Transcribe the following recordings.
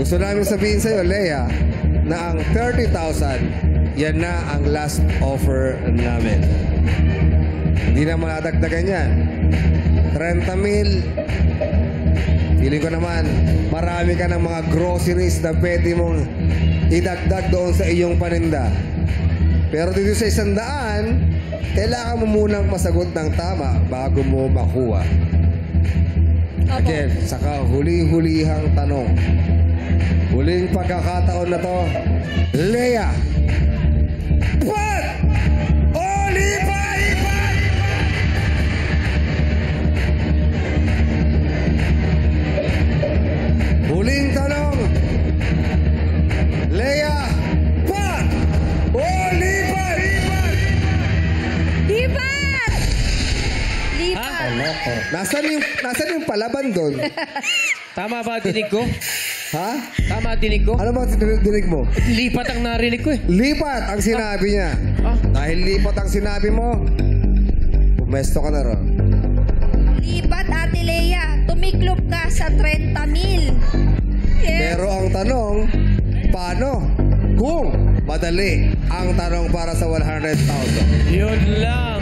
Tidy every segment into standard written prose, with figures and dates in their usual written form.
Gusto namin sabihin sa'yo, Lea, na ang 30,000, yan na ang last offer namin. Hindi na madagdagan yan. 30,000. Feeling ko naman, marami ka ng mga groceries na pwede mong idagdag doon sa iyong paninda. Pero dito sa 100, kailangan mo munang masagot ng tama bago mo makuha. Again, saka huli-hulihang tanong. Huling pagkakataon na to, Lea. What? O lipat! Huling tanong, Lea. What? O lipat! Lipat! Lipat! Nasaan yung palaban doon? Tama ba dinig ko? Ha? Tama dinig ko? Ano ba dinig mo? Lipat ang narinig ko eh. Lipat ang sinabi niya. Dahil lipat ang sinabi mo, pumesto ka na ron. Lipat, Ate Lea. Tumiklop ka sa 30,000. Yes. Pero ang tanong, paano? Kung madali ang tanong para sa 100,000. Yun lang.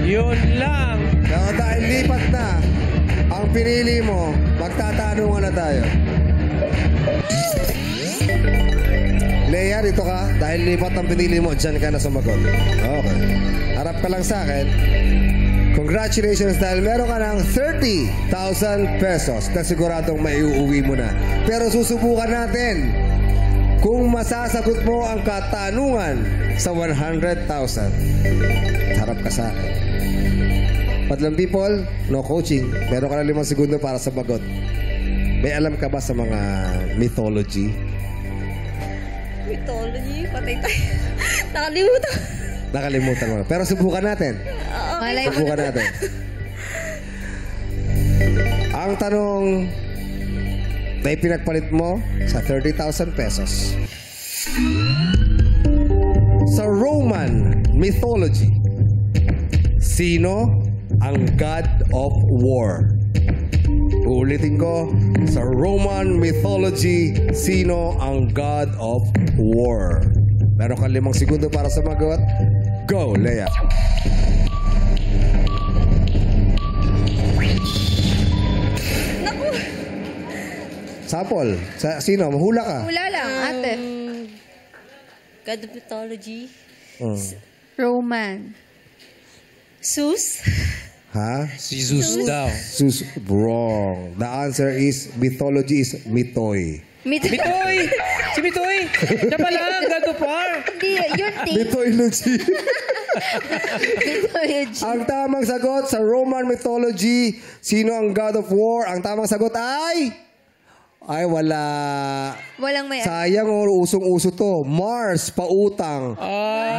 Yun lang. Pero dahil lipat na, ang pinili mo, magtatanungan na tayo. Lea, dito ka. Dahil lipat ang pinili mo, dyan ka na sumagot. Okay. Harap ka lang sa akin. Congratulations dahil meron ka ng 30,000 pesos na siguradong maiuwi mo na. Pero susubukan natin kung masasagot mo ang katanungan sa 100,000. Harap ka sa akin. Padlang people, no coaching. Meron ka na 5 segundo para sabagot. May alam ka ba sa mga mythology? Mythology? Patay tayo. Nakalimutan. Nakalimutan mo. Pero subukan natin. Malay mo. Subukan natin. Ang tanong na ipinagpalit mo sa 30,000 pesos. Sa Roman mythology, sino ang God of War? Uulitin ko, sa Roman mythology, sino ang God of War? Meron kang 5 segundo para sumagot. Go, Lea. Naku. Sapol, sino? Mahula ka. Wala lang, ate. God of mythology. Roman. Zeus. Ha? Si Zeus daw. Sus, wrong. The answer is mythology is mythoi. Mitoy! Si Mitoy! Siya pala, God of War! Hindi, yun thing. Mythology. Mythology. Ang tamang sagot sa Roman mythology, sino ang God of War? Ang tamang sagot ay wala. Walang may... Sayang, usong-uso to. Mars, pautang.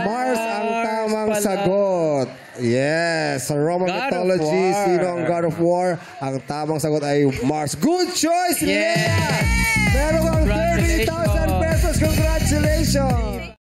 Mars ang tamang sagot. Yes, sa Roman God of mythology, War. sino ang God of War? Ang tamang sagot ay Mars. Good choice, Lea! Meron kang 30,000 pesos. Congratulations!